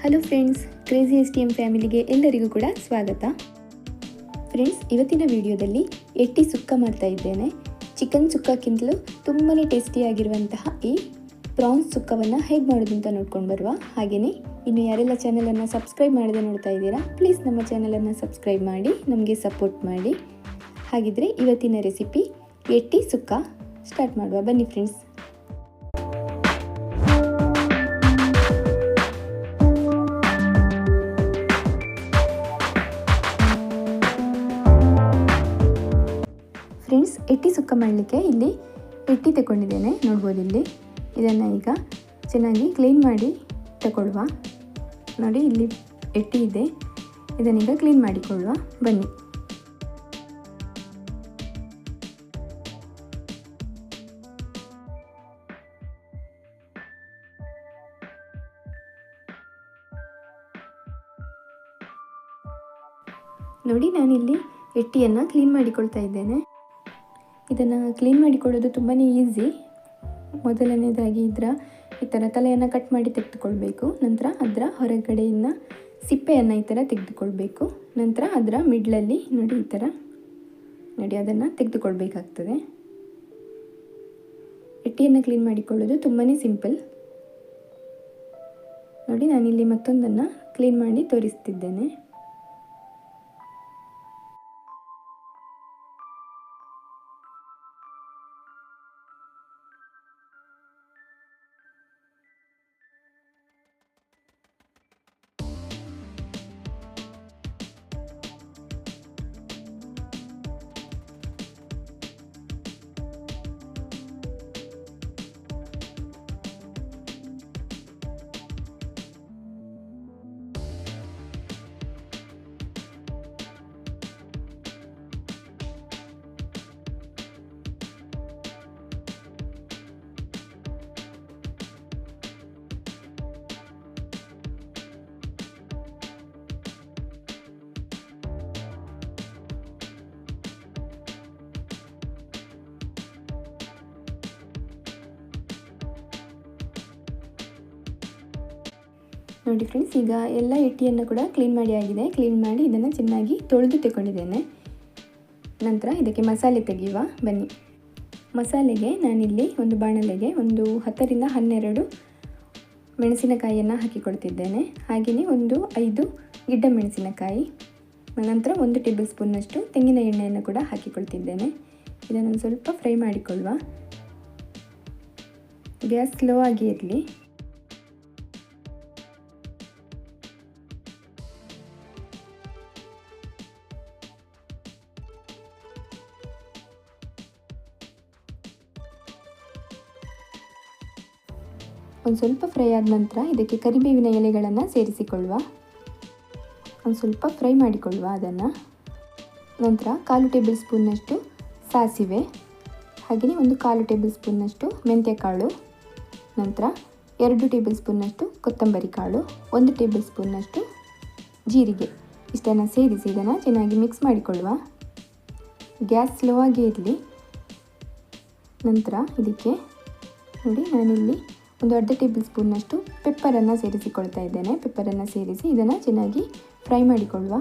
Hello friends, crazy STM ಫ್ಯಾಮಿಲಿಗೆ ಎಲ್ಲರಿಗೂ ಕೂಡ ಸ್ವಾಗತ. ಫ್ರೆಂಡ್ಸ್, ಇವತ್ತಿನ ವಿಡಿಯೋದಲ್ಲಿ ಎಟ್ಟಿ ಸುಕ್ಕ ಮಾಡ್ತಾ ಇದ್ದೇನೆ. ಚಿಕನ್ ಸುಕ್ಕಕ್ಕಿಂತಲೂ ತುಂಬಾ ಟೇಸ್ಟಿಯಾಗಿರುವಂತಹ ಈ ಪ್ರಾನ್ಸ್ ಸುಕ್ಕವನ್ನು ಹೇಗೆ ಮಾಡೋದು ಅಂತ ನೋಡ್ಕೊಂಡು ಬರುವ. ಹಾಗೆಯೇ ಇನ್ನು ಯಾರೆಲ್ಲ ಚಾನಲನ್ನು ಸಬ್ಸ್ಕ್ರೈಬ್ ಮಾಡದೆ ನೋಡ್ತಾ ಇದ್ದೀರಾ, ಪ್ಲೀಸ್ ನಮ್ಮ ಚಾನಲನ್ನು ಸಬ್ಸ್ಕ್ರೈಬ್ ಮಾಡಿ ನಮಗೆ ಸಪೋರ್ಟ್ ಮಾಡಿ. ಹಾಗಿದ್ರೆ ಇವತ್ತಿನ ರೆಸಿಪಿ ಎಟ್ಟಿ ಸುಕ್ಕ ಸ್ಟಾರ್ಟ್ ಮಾಡುವ. ಬನ್ನಿ ಫ್ರೆಂಡ್ಸ್. ಫ್ರೆಂಡ್ಸ್, ಎಟ್ಟಿ ಸುಕ್ಕ ಮಾಡಲಿಕ್ಕೆ ಇಲ್ಲಿ ಎಟ್ಟಿ ತಗೊಂಡಿದ್ದೇನೆ. ನೋಡ್ಬೋದು ಇಲ್ಲಿ ಇದನ್ನು ಈಗ ಚೆನ್ನಾಗಿ ಕ್ಲೀನ್ ಮಾಡಿ ತಗೊಳ್ಳುವ. ನೋಡಿ, ಇಲ್ಲಿ ಎಟ್ಟಿ ಇದೆ, ಇದನ್ನೀಗ ಕ್ಲೀನ್ ಮಾಡಿಕೊಳ್ಳುವ. ಬನ್ನಿ. ನೋಡಿ, ನಾನಿಲ್ಲಿ ಎಟ್ಟಿಯನ್ನು ಕ್ಲೀನ್ ಮಾಡಿಕೊಳ್ತಾ ಇದ್ದೇನೆ. ಇದನ್ನು ಕ್ಲೀನ್ ಮಾಡಿಕೊಳ್ಳೋದು ತುಂಬಾ ಈಸಿ. ಮೊದಲನೇದಾಗಿ ಈ ಥರ ತಲೆಯನ್ನು ಕಟ್ ಮಾಡಿ ತೆಗೆದುಕೊಳ್ಬೇಕು. ನಂತರ ಅದರ ಹೊರಗಡೆಯಿಂದ ಸಿಪ್ಪೆಯನ್ನು ಈ ಥರ ತೆಗೆದುಕೊಳ್ಬೇಕು. ನಂತರ ಅದರ ಮಿಡ್ಲಲ್ಲಿ ನೋಡಿ ಈ ಥರ ನೋಡಿ ಅದನ್ನು ತೆಗೆದುಕೊಳ್ಬೇಕಾಗ್ತದೆ. ಎಟ್ಟಿಯನ್ನು ಕ್ಲೀನ್ ಮಾಡಿಕೊಳ್ಳೋದು ತುಂಬಾ ಸಿಂಪಲ್. ನೋಡಿ, ನಾನಿಲ್ಲಿ ಮತ್ತೊಂದನ್ನು ಕ್ಲೀನ್ ಮಾಡಿ ತೋರಿಸ್ತಿದ್ದೇನೆ. ನೋಡಿ ಫ್ರೆಂಡ್ಸ್, ಈಗ ಎಲ್ಲ ಎಟ್ಟಿಯನ್ನು ಕೂಡ ಕ್ಲೀನ್ ಮಾಡಿ ಆಗಿದೆ. ಕ್ಲೀನ್ ಮಾಡಿ ಇದನ್ನು ಚೆನ್ನಾಗಿ ತೊಳೆದು ತಗೊಂಡಿದ್ದೇನೆ. ನಂತರ ಇದಕ್ಕೆ ಮಸಾಲೆ ತೆಗೆಯುವ. ಬನ್ನಿ. ಮಸಾಲೆಗೆ ನಾನಿಲ್ಲಿ ಒಂದು ಬಾಣಲೆಗೆ ಒಂದು 10 ರಿಂದ 12 ಮೆಣಸಿನಕಾಯಿಯನ್ನು ಹಾಕಿಕೊಳ್ತಿದ್ದೇನೆ. ಹಾಗೆಯೇ ಒಂದು 5 ಗಿಡ್ಡ ಮೆಣಸಿನಕಾಯಿ, ನಂತರ 1 ಟೇಬಲ್ ಸ್ಪೂನ್ನಷ್ಟು ತೆಂಗಿನ ಎಣ್ಣೆಯನ್ನು ಕೂಡ ಹಾಕಿಕೊಳ್ತಿದ್ದೇನೆ. ಇದನ್ನು ಸ್ವಲ್ಪ ಫ್ರೈ ಮಾಡಿಕೊಳ್ಳುವ. ಗ್ಯಾಸ್ ಸ್ಲೋ ಆಗಿ ಇರಲಿ. ಒಂದು ಸ್ವಲ್ಪ ಫ್ರೈ ಆದ ನಂತರ ಇದಕ್ಕೆ ಕರಿಬೇವಿನ ಎಲೆಗಳನ್ನು ಸೇರಿಸಿಕೊಳ್ಳುವ. ಒಂದು ಸ್ವಲ್ಪ ಫ್ರೈ ಮಾಡಿಕೊಳ್ಳುವ ಅದನ್ನು. ನಂತರ 1/4 ಟೇಬಲ್ ಸ್ಪೂನ್ನಷ್ಟು ಸಾಸಿವೆ, ಹಾಗೆಯೇ ಒಂದು 1/4 ಟೇಬಲ್ ಸ್ಪೂನ್ನಷ್ಟು ಮೆಂತ್ಯಕಾಳು, ನಂತರ 2 ಟೇಬಲ್ ಸ್ಪೂನ್ನಷ್ಟು ಕೊತ್ತಂಬರಿ ಕಾಳು, 1 ಟೇಬಲ್ ಸ್ಪೂನ್ನಷ್ಟು ಜೀರಿಗೆ, ಇಷ್ಟನ್ನು ಸೇರಿಸಿ ಇದನ್ನು ಚೆನ್ನಾಗಿ ಮಿಕ್ಸ್ ಮಾಡಿಕೊಳ್ಳುವ. ಗ್ಯಾಸ್ ಸ್ಲೋ ಆಗಿ ಇರಲಿ. ನಂತರ ಇದಕ್ಕೆ ನೋಡಿ, ನಾನಿಲ್ಲಿ ಒಂದು 1/2 ಟೇಬಲ್ ಸ್ಪೂನ್ನಷ್ಟು ಪೆಪ್ಪರನ್ನು ಸೇರಿಸಿಕೊಳ್ತಾ ಇದ್ದೇನೆ. ಪೆಪ್ಪರನ್ನು ಸೇರಿಸಿ ಇದನ್ನು ಚೆನ್ನಾಗಿ ಫ್ರೈ ಮಾಡಿಕೊಳ್ಳುವ.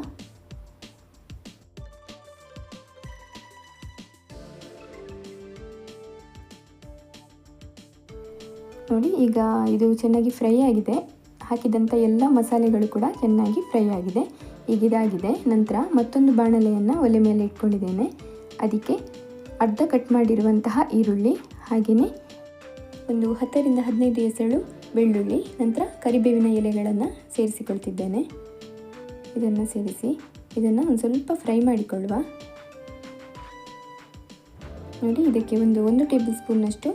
ನೋಡಿ, ಈಗ ಇದು ಚೆನ್ನಾಗಿ ಫ್ರೈ ಆಗಿದೆ. ಹಾಕಿದಂಥ ಎಲ್ಲ ಮಸಾಲೆಗಳು ಕೂಡ ಚೆನ್ನಾಗಿ ಫ್ರೈ ಆಗಿದೆ. ಈಗ ಇದಾಗಿದೆ. ನಂತರ ಮತ್ತೊಂದು ಬಾಣಲೆಯನ್ನು ಒಲೆ ಮೇಲೆ ಇಟ್ಕೊಂಡಿದ್ದೇನೆ. ಅದಕ್ಕೆ ಅರ್ಧ ಕಟ್ ಮಾಡಿರುವಂತಹ ಈರುಳ್ಳಿ, ಹಾಗೆಯೇ ಒಂದು 10 ರಿಂದ 15 ಎಸಳು ಬೆಳ್ಳುಳ್ಳಿ, ನಂತರ ಕರಿಬೇವಿನ ಎಲೆಗಳನ್ನು ಸೇರಿಸಿಕೊಳ್ತಿದ್ದೇನೆ. ಇದನ್ನು ಸೇರಿಸಿ ಇದನ್ನು ಒಂದು ಸ್ವಲ್ಪ ಫ್ರೈ ಮಾಡಿಕೊಳ್ಳುವ. ನೋಡಿ, ಇದಕ್ಕೆ ಒಂದು ಟೇಬಲ್ ಸ್ಪೂನ್ನಷ್ಟು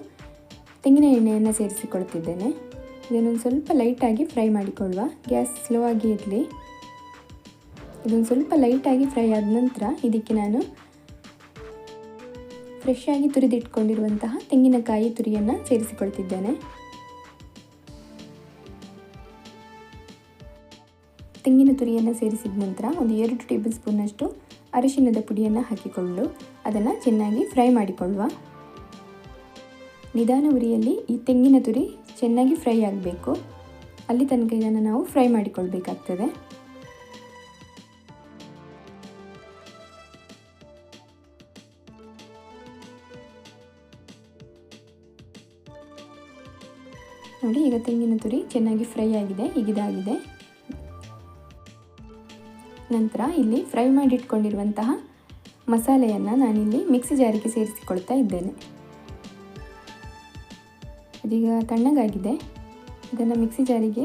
ತೆಂಗಿನ ಎಣ್ಣೆಯನ್ನು ಸೇರಿಸಿಕೊಳ್ತಿದ್ದೇನೆ. ಇದನ್ನೊಂದು ಸ್ವಲ್ಪ ಲೈಟಾಗಿ ಫ್ರೈ ಮಾಡಿಕೊಳ್ಳುವ. ಗ್ಯಾಸ್ ಸ್ಲೋ ಆಗಿ ಇರಲಿ. ಇದೊಂದು ಸ್ವಲ್ಪ ಲೈಟಾಗಿ ಫ್ರೈ ಆದ ನಂತರ ಇದಕ್ಕೆ ನಾನು ಫ್ರೆಶ್ ಆಗಿ ತುರಿದಿಟ್ಕೊಂಡಿರುವಂತಹ ತೆಂಗಿನಕಾಯಿ ತುರಿಯನ್ನು ಸೇರಿಸಿಕೊಳ್ತಿದ್ದೇನೆ. ತೆಂಗಿನ ತುರಿಯನ್ನು ಸೇರಿಸಿದ ನಂತರ ಒಂದು 2 ಟೇಬಲ್ ಸ್ಪೂನ್ನಷ್ಟು ಅರಿಶಿಣದ ಪುಡಿಯನ್ನು ಹಾಕಿಕೊಂಡು ಅದನ್ನು ಚೆನ್ನಾಗಿ ಫ್ರೈ ಮಾಡಿಕೊಳ್ಳುವ. ನಿಧಾನ ಉರಿಯಲ್ಲಿ ಈ ತೆಂಗಿನ ತುರಿ ಚೆನ್ನಾಗಿ ಫ್ರೈ ಆಗಬೇಕು. ಅಲ್ಲಿ ತನಕ ಇದನ್ನು ನಾವು ಫ್ರೈ ಮಾಡಿಕೊಳ್ಬೇಕಾಗ್ತದೆ. ನೋಡಿ, ಈಗ ತೆಂಗಿನ ತುರಿ ಚೆನ್ನಾಗಿ ಫ್ರೈ ಆಗಿದೆ, ಹೀಗಿದಾಗಿದೆ. ನಂತರ ಇಲ್ಲಿ ಫ್ರೈ ಮಾಡಿಟ್ಕೊಂಡಿರುವಂತಹ ಮಸಾಲೆಯನ್ನು ನಾನಿಲ್ಲಿ ಮಿಕ್ಸಿ ಜಾರಿಗೆ ಸೇರಿಸಿಕೊಳ್ತಾ ಇದ್ದೇನೆ. ಇದೀಗ ತಣ್ಣಗಾಗಿದೆ, ಇದನ್ನು ಮಿಕ್ಸಿ ಜಾರಿಗೆ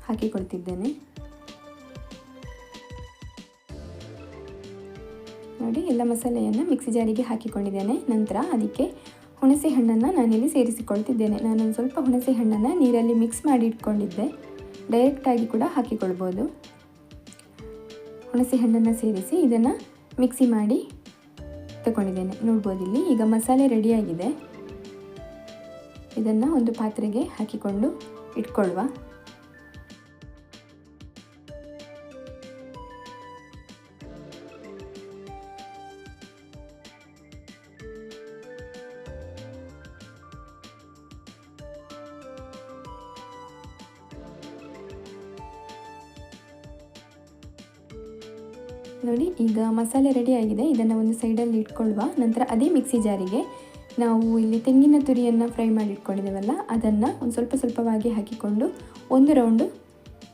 ಹಾಕಿಕೊಳ್ತಿದ್ದೇನೆ. ನೋಡಿ, ಎಲ್ಲ ಮಸಾಲೆಯನ್ನು ಮಿಕ್ಸಿ ಜಾರಿಗೆ ಹಾಕಿಕೊಂಡಿದ್ದೇನೆ. ನಂತರ ಅದಕ್ಕೆ ಹುಣಸೆ ಹಣ್ಣನ್ನು ನಾನಿಲ್ಲಿ ಸೇರಿಸಿಕೊಳ್ತಿದ್ದೇನೆ. ನಾನೊಂದು ಸ್ವಲ್ಪ ಹುಣಸೆ ಹಣ್ಣನ್ನು ನೀರಲ್ಲಿ ಮಿಕ್ಸ್ ಮಾಡಿ ಇಟ್ಕೊಂಡಿದ್ದೆ, ಡೈರೆಕ್ಟಾಗಿ ಕೂಡ ಹಾಕಿಕೊಳ್ಬೋದು. ಹುಣಸೆ ಹಣ್ಣನ್ನು ಸೇರಿಸಿ ಇದನ್ನು ಮಿಕ್ಸಿ ಮಾಡಿ ತಗೊಂಡಿದ್ದೇನೆ. ನೋಡ್ಬೋದು ಇಲ್ಲಿ ಈಗ ಮಸಾಲೆ ರೆಡಿಯಾಗಿದೆ. ಇದನ್ನು ಒಂದು ಪಾತ್ರೆಗೆ ಹಾಕಿಕೊಂಡು ಇಟ್ಕೊಳ್ಳುವ. ನೋಡಿ, ಈಗ ಮಸಾಲೆ ರೆಡಿಯಾಗಿದೆ. ಇದನ್ನು ಒಂದು ಸೈಡಲ್ಲಿ ಇಟ್ಕೊಳ್ಳುವ. ನಂತರ ಅದೇ ಮಿಕ್ಸಿ ಜಾರಿಗೆ ನಾವು ಇಲ್ಲಿ ತೆಂಗಿನ ತುರಿಯನ್ನು ಫ್ರೈ ಮಾಡಿ ಇಟ್ಕೊಂಡಿದ್ದೇವಲ್ಲ, ಅದನ್ನು ಒಂದು ಸ್ವಲ್ಪ ಸ್ವಲ್ಪವಾಗಿ ಹಾಕಿಕೊಂಡು ಒಂದು ರೌಂಡು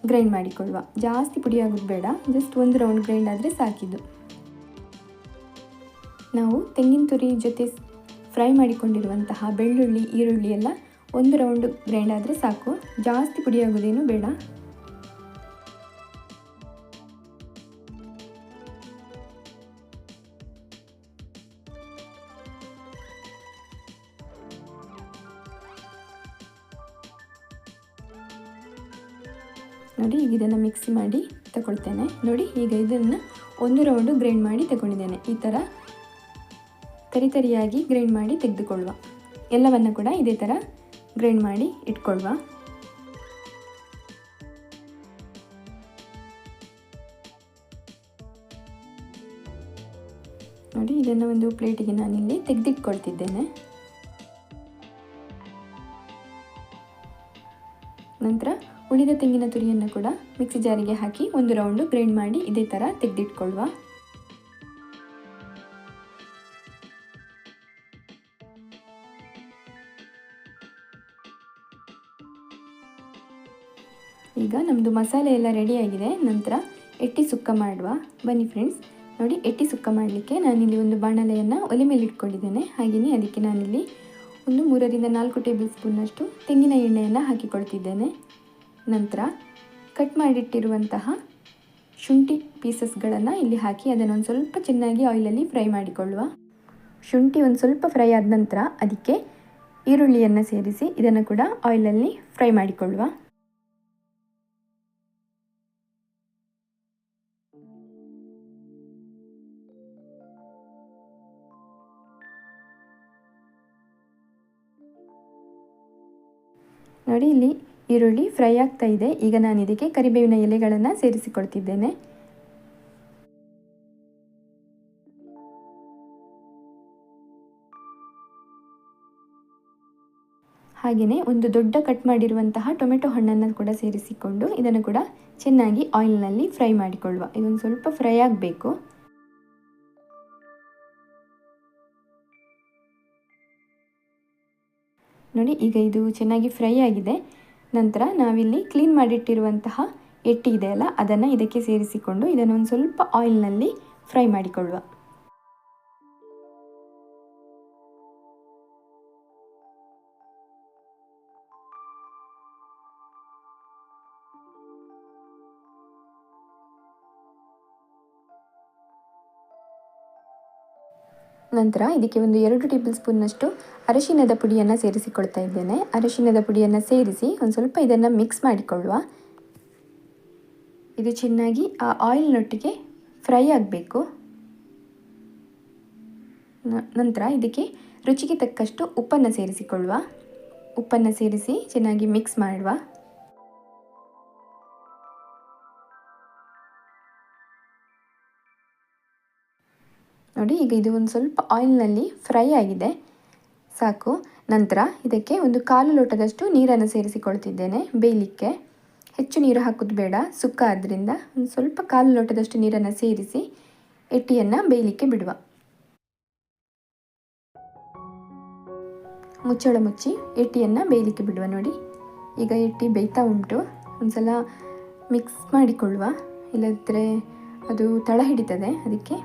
ಗ್ರೈಂಡ್ ಮಾಡಿಕೊಳ್ಳುವ. ಜಾಸ್ತಿ ಪುಡಿ ಆಗೋದು ಬೇಡ, ಜಸ್ಟ್ ಒಂದು ರೌಂಡ್ ಗ್ರೈಂಡ್ ಆದರೆ ಸಾಕಿದ್ದು. ನಾವು ತೆಂಗಿನ ತುರಿ ಜೊತೆ ಫ್ರೈ ಮಾಡಿಕೊಂಡಿರುವಂತಹ ಬೆಳ್ಳುಳ್ಳಿ, ಈರುಳ್ಳಿ ಎಲ್ಲ ಒಂದು ರೌಂಡು ಗ್ರೈಂಡ್ ಆದರೆ ಸಾಕು, ಜಾಸ್ತಿ ಪುಡಿ ಆಗೋದೇನು ಬೇಡ. ನೋಡಿ, ಈಗ ಇದನ್ನು ಮಿಕ್ಸಿ ಮಾಡಿ ತಗೊಳ್ತೇನೆ. ನೋಡಿ, ಈಗ ಇದನ್ನು ಒಂದು ರೌಂಡು ಗ್ರೈಂಡ್ ಮಾಡಿ ತಗೊಂಡಿದ್ದೇನೆ. ಈ ಥರ ತರಿಯಾಗಿ ಗ್ರೈಂಡ್ ಮಾಡಿ ತೆಗೆದುಕೊಳ್ಳುವ. ಎಲ್ಲವನ್ನು ಕೂಡ ಇದೇ ಥರ ಗ್ರೈಂಡ್ ಮಾಡಿ ಇಟ್ಕೊಳ್ಳುವ. ನೋಡಿ, ಇದನ್ನು ಒಂದು ಪ್ಲೇಟಿಗೆ ನಾನಿಲ್ಲಿ ತೆಗೆದಿಟ್ಕೊಳ್ತಿದ್ದೇನೆ. ನಂತರ ಉಳಿದ ತೆಂಗಿನ ತುರಿಯನ್ನು ಕೂಡ ಮಿಕ್ಸಿ ಜಾರಿಗೆ ಹಾಕಿ ಒಂದು ರೌಂಡು ಗ್ರೈಂಡ್ ಮಾಡಿ ಇದೇ ಥರ ತೆಗೆದಿಟ್ಕೊಳ್ಳುವ. ಈಗ ನಮ್ಮದು ಮಸಾಲೆ ಎಲ್ಲ ರೆಡಿಯಾಗಿದೆ. ನಂತರ ಎಟ್ಟಿ ಸುಕ್ಕ ಮಾಡುವ. ಬನ್ನಿ ಫ್ರೆಂಡ್ಸ್. ನೋಡಿ, ಎಟ್ಟಿ ಸುಕ್ಕ ಮಾಡಲಿಕ್ಕೆ ನಾನಿಲ್ಲಿ ಒಂದು ಬಾಣಲೆಯನ್ನು ಒಲೆ ಮೇಲೆ ಇಟ್ಕೊಂಡಿದ್ದೇನೆ. ಹಾಗೆಯೇ ಅದಕ್ಕೆ ನಾನಿಲ್ಲಿ ಒಂದು 3 ರಿಂದ 4 ಟೇಬಲ್ ಸ್ಪೂನ್ನಷ್ಟು ತೆಂಗಿನ ಎಣ್ಣೆಯನ್ನು ಹಾಕಿಕೊಳ್ತಿದ್ದೇನೆ. ನಂತರ ಕಟ್ ಮಾಡಿಟ್ಟಿರುವಂತಹ ಶುಂಠಿ ಪೀಸಸ್ಗಳನ್ನು ಇಲ್ಲಿ ಹಾಕಿ ಅದನ್ನು ಒಂದು ಸ್ವಲ್ಪ ಚೆನ್ನಾಗಿ ಆಯಿಲಲ್ಲಿ ಫ್ರೈ ಮಾಡಿಕೊಳ್ಳುವ. ಶುಂಠಿ ಒಂದು ಸ್ವಲ್ಪ ಫ್ರೈ ಆದ ನಂತರ ಅದಕ್ಕೆ ಈರುಳ್ಳಿಯನ್ನು ಸೇರಿಸಿ ಇದನ್ನು ಕೂಡ ಆಯಿಲಲ್ಲಿ ಫ್ರೈ ಮಾಡಿಕೊಳ್ಳುವ. ನೋಡಿ, ಇಲ್ಲಿ ಈರುಳ್ಳಿ ಫ್ರೈ ಆಗ್ತಾ ಇದೆ. ಈಗ ನಾನು ಇದಕ್ಕೆ ಕರಿಬೇವಿನ ಎಲೆಗಳನ್ನು ಸೇರಿಸಿಕೊಳ್ತಿದ್ದೇನೆ. ಹಾಗೆಯೇ ಒಂದು ದೊಡ್ಡ ಕಟ್ ಮಾಡಿರುವಂತಹ ಟೊಮೆಟೊ ಹಣ್ಣನ್ನು ಕೂಡ ಸೇರಿಸಿಕೊಂಡು ಇದನ್ನು ಕೂಡ ಚೆನ್ನಾಗಿ ಆಯಿಲ್ನಲ್ಲಿ ಫ್ರೈ ಮಾಡಿಕೊಳ್ಳುವ. ಇದೊಂದು ಸ್ವಲ್ಪ ಫ್ರೈ ಆಗಬೇಕು. ನೋಡಿ, ಈಗ ಇದು ಚೆನ್ನಾಗಿ ಫ್ರೈ ಆಗಿದೆ. ನಂತರ ನಾವಿಲ್ಲಿ ಕ್ಲೀನ್ ಮಾಡಿಟ್ಟಿರುವಂತಹ ಎಟ್ಟಿ ಇದೆಯಲ್ಲ, ಅದನ್ನು ಇದಕ್ಕೆ ಸೇರಿಸಿಕೊಂಡು ಇದನ್ನು ಒಂದು ಸ್ವಲ್ಪ ಆಯಿಲ್ನಲ್ಲಿ ಫ್ರೈ ಮಾಡಿಕೊಳ್ಳುವ. ನಂತರ ಇದಕ್ಕೆ ಒಂದು 2 ಟೇಬಲ್ ಸ್ಪೂನ್ನಷ್ಟು ಅರಿಶಿಣದ ಪುಡಿಯನ್ನು ಸೇರಿಸಿಕೊಳ್ತಾ ಇದ್ದೇನೆ. ಅರಿಶಿಣದ ಪುಡಿಯನ್ನು ಸೇರಿಸಿ ಒಂದು ಸ್ವಲ್ಪ ಇದನ್ನು ಮಿಕ್ಸ್ ಮಾಡಿಕೊಳ್ಳುವ. ಇದು ಚೆನ್ನಾಗಿ ಆ ಆಯಿಲ್ನೊಟ್ಟಿಗೆ ಫ್ರೈ ಆಗಬೇಕು. ನಂತರ ಇದಕ್ಕೆ ರುಚಿಗೆ ತಕ್ಕಷ್ಟು ಉಪ್ಪನ್ನು ಸೇರಿಸಿಕೊಳ್ಳುವ. ಉಪ್ಪನ್ನು ಸೇರಿಸಿ ಚೆನ್ನಾಗಿ ಮಿಕ್ಸ್ ಮಾಡುವ. ನೋಡಿ, ಈಗ ಇದು ಒಂದು ಸ್ವಲ್ಪ ಆಯಿಲ್ನಲ್ಲಿ ಫ್ರೈ ಆಗಿದೆ, ಸಾಕು. ನಂತರ ಇದಕ್ಕೆ ಒಂದು 1/4 ಲೋಟದಷ್ಟು ನೀರನ್ನು ಸೇರಿಸಿಕೊಳ್ತಿದ್ದೇನೆ ಬೇಯಲಿಕ್ಕೆ. ಹೆಚ್ಚು ನೀರು ಹಾಕೋದು ಬೇಡ, ಸುಕ್ಕ ಆದ್ದರಿಂದ ಒಂದು ಸ್ವಲ್ಪ ಕಾಲು ಲೋಟದಷ್ಟು ನೀರನ್ನು ಸೇರಿಸಿ ಎಟ್ಟಿಯನ್ನು ಬೇಯಲಿಕ್ಕೆ ಬಿಡುವ. ಮುಚ್ಚಳ ಮುಚ್ಚಿ ಎಟ್ಟಿಯನ್ನು ಬೇಯಲಿಕ್ಕೆ ಬಿಡುವ. ನೋಡಿ, ಈಗ ಎಟ್ಟಿ ಬೇಯ್ತಾ ಉಂಟು. ಒಂದು ಸಲ ಮಿಕ್ಸ್ ಮಾಡಿಕೊಳ್ಳುವ, ಇಲ್ಲದ್ರೆ ಅದು ತಳ ಹಿಡಿತದೆ. ಅದಕ್ಕೆ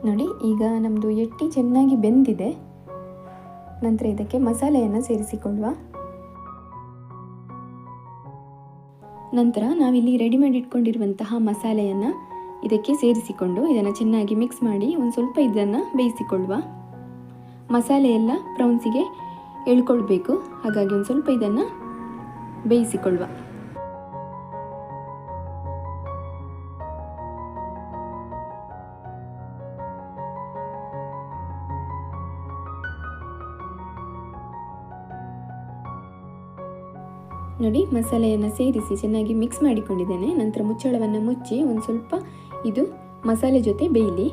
ನೋಡಿ, ಈಗ ನಮ್ಮದು ಎಟ್ಟಿ ಚೆನ್ನಾಗಿ ಬೆಂದಿದೆ. ನಂತರ ಇದಕ್ಕೆ ಮಸಾಲೆಯನ್ನು ಸೇರಿಸಿಕೊಳ್ಳುವ. ನಂತರ ನಾವಿಲ್ಲಿ ರೆಡಿ ಮಾಡಿ ಇಟ್ಕೊಂಡಿರುವಂತಹ ಮಸಾಲೆಯನ್ನು ಇದಕ್ಕೆ ಸೇರಿಸಿಕೊಂಡು ಇದನ್ನು ಚೆನ್ನಾಗಿ ಮಿಕ್ಸ್ ಮಾಡಿ ಒಂದು ಸ್ವಲ್ಪ ಇದನ್ನು ಬೇಯಿಸಿಕೊಳ್ಳುವ. ಮಸಾಲೆ ಎಲ್ಲ ಪ್ರೌನ್ಸಿಗೆ ಎಳ್ಕೊಳ್ಬೇಕು, ಹಾಗಾಗಿ ಒಂದು ಸ್ವಲ್ಪ ಇದನ್ನು ಬೇಯಿಸಿಕೊಳ್ಳುವ. ನೋಡಿ, ಮಸಾಲೆಯನ್ನು ಸೇರಿಸಿ ಚೆನ್ನಾಗಿ ಮಿಕ್ಸ್ ಮಾಡಿಕೊಂಡಿದ್ದೇನೆ. ನಂತರ ಮುಚ್ಚಳವನ್ನು ಮುಚ್ಚಿ ಒಂದು ಸ್ವಲ್ಪ ಇದು ಮಸಾಲೆ ಜೊತೆ ಬೇಯಲಿ.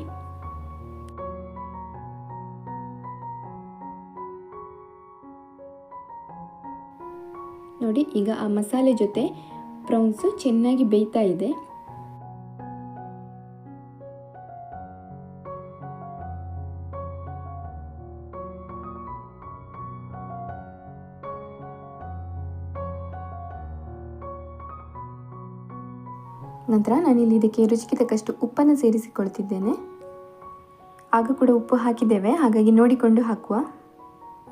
ನೋಡಿ, ಈಗ ಆ ಮಸಾಲೆ ಜೊತೆ ಪ್ರೌನ್ಸು ಚೆನ್ನಾಗಿ ಬೇಯ್ತಾ ಇದೆ. ನಂತರ ನಾನಿಲ್ಲಿ ಇದಕ್ಕೆ ರುಚಿಗೆ ತಕ್ಕಷ್ಟು ಉಪ್ಪನ್ನು ಸೇರಿಸಿಕೊಳ್ತಿದ್ದೇನೆ. ಆಗ ಕೂಡ ಉಪ್ಪು ಹಾಕಿದ್ದೇವೆ, ಹಾಗಾಗಿ ನೋಡಿಕೊಂಡು ಹಾಕುವ.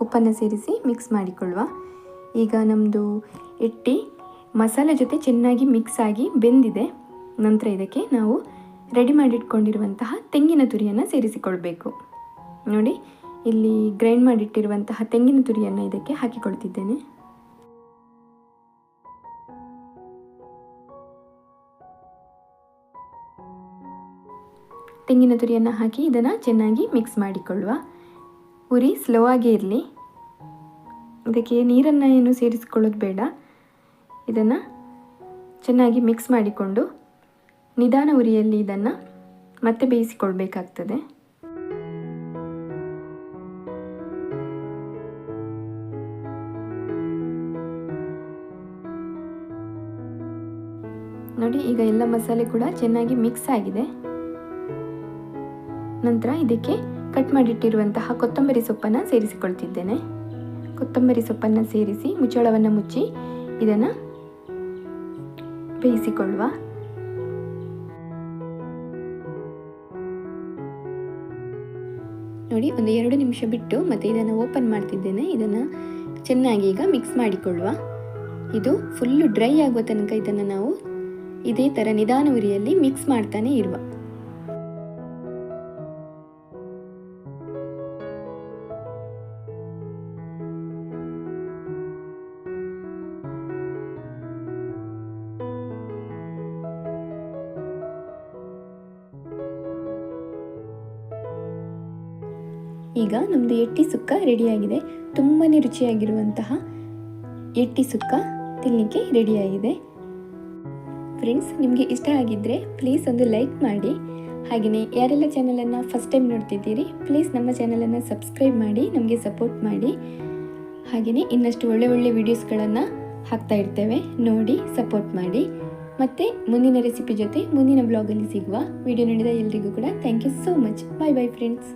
ಉಪ್ಪನ್ನು ಸೇರಿಸಿ ಮಿಕ್ಸ್ ಮಾಡಿಕೊಳ್ಳುವ. ಈಗ ನಮ್ಮದು ಎಟ್ಟಿ ಮಸಾಲೆ ಜೊತೆ ಚೆನ್ನಾಗಿ ಮಿಕ್ಸ್ ಆಗಿ ಬೆಂದಿದೆ. ನಂತರ ಇದಕ್ಕೆ ನಾವು ರೆಡಿ ಮಾಡಿಟ್ಕೊಂಡಿರುವಂತಹ ತೆಂಗಿನ ತುರಿಯನ್ನು ಸೇರಿಸಿಕೊಳ್ಬೇಕು. ನೋಡಿ, ಇಲ್ಲಿ ಗ್ರೈಂಡ್ ಮಾಡಿಟ್ಟಿರುವಂತಹ ತೆಂಗಿನ ತುರಿಯನ್ನು ಇದಕ್ಕೆ ಹಾಕಿಕೊಳ್ತಿದ್ದೇನೆ. ತೆಂಗಿನ ತುರಿಯನ್ನು ಹಾಕಿ ಇದನ್ನು ಚೆನ್ನಾಗಿ ಮಿಕ್ಸ್ ಮಾಡಿಕೊಳ್ಳುವ. ಉರಿ ಸ್ಲೋ ಆಗೇ ಇರಲಿ. ಇದಕ್ಕೆ ನೀರನ್ನು ಏನು ಸೇರಿಸಿಕೊಳ್ಳೋದು ಬೇಡ. ಇದನ್ನು ಚೆನ್ನಾಗಿ ಮಿಕ್ಸ್ ಮಾಡಿಕೊಂಡು ನಿಧಾನ ಉರಿಯಲ್ಲಿ ಇದನ್ನು ಮತ್ತೆ ಬೇಯಿಸಿಕೊಳ್ಬೇಕಾಗ್ತದೆ. ನೋಡಿ, ಈಗ ಎಲ್ಲ ಮಸಾಲೆ ಕೂಡ ಚೆನ್ನಾಗಿ ಮಿಕ್ಸ್ ಆಗಿದೆ. ನಂತರ ಇದಕ್ಕೆ ಕಟ್ ಮಾಡಿಟ್ಟಿರುವಂತಹ ಕೊತ್ತಂಬರಿ ಸೊಪ್ಪನ್ನು ಸೇರಿಸಿಕೊಳ್ತಿದ್ದೇನೆ. ಕೊತ್ತಂಬರಿ ಸೊಪ್ಪನ್ನು ಸೇರಿಸಿ ಮುಚ್ಚಳವನ್ನು ಮುಚ್ಚಿ ಇದನ್ನು ಬೇಯಿಸಿಕೊಳ್ಳುವ. ನೋಡಿ, ಒಂದು 2 ನಿಮಿಷ ಬಿಟ್ಟು ಮತ್ತೆ ಇದನ್ನು ಓಪನ್ ಮಾಡ್ತಿದ್ದೇನೆ. ಇದನ್ನು ಚೆನ್ನಾಗಿ ಈಗ ಮಿಕ್ಸ್ ಮಾಡಿಕೊಳ್ಳುವ. ಇದು ಫುಲ್ಲು ಡ್ರೈ ಆಗುವ ತನಕ ಇದನ್ನು ನಾವು ಇದೇ ಥರ ನಿಧಾನ ಉರಿಯಲ್ಲಿ ಮಿಕ್ಸ್ ಮಾಡ್ತಾನೆ ಇರುವ. ಈಗ ನಮ್ಮದು ಎಟ್ಟಿ ಸುಕ್ಕ ರೆಡಿಯಾಗಿದೆ. ತುಂಬಾ ರುಚಿಯಾಗಿರುವಂತಹ ಎಟ್ಟಿ ಸುಕ್ಕ ತಿನ್ನಲಿಕ್ಕೆ ರೆಡಿಯಾಗಿದೆ. ಫ್ರೆಂಡ್ಸ್, ನಿಮಗೆ ಇಷ್ಟ ಆಗಿದ್ದರೆ ಪ್ಲೀಸ್ ಒಂದು ಲೈಕ್ ಮಾಡಿ. ಹಾಗೆಯೇ ಯಾರೆಲ್ಲ ಚಾನಲನ್ನು ಫಸ್ಟ್ ಟೈಮ್ ನೋಡ್ತಿದ್ದೀರಿ, ಪ್ಲೀಸ್ ನಮ್ಮ ಚಾನಲನ್ನು ಸಬ್ಸ್ಕ್ರೈಬ್ ಮಾಡಿ ನಮಗೆ ಸಪೋರ್ಟ್ ಮಾಡಿ. ಹಾಗೆಯೇ ಇನ್ನಷ್ಟು ಒಳ್ಳೆ ವಿಡಿಯೋಸ್ಗಳನ್ನು ಹಾಕ್ತಾ ಇರ್ತೇವೆ, ನೋಡಿ ಸಪೋರ್ಟ್ ಮಾಡಿ. ಮತ್ತು ಮುಂದಿನ ರೆಸಿಪಿ ಜೊತೆ ಮುಂದಿನ ಬ್ಲಾಗಲ್ಲಿ ಸಿಗುವ. ವಿಡಿಯೋ ನೋಡಿದ ಎಲ್ರಿಗೂ ಕೂಡ thank you so much. Bye bye friends.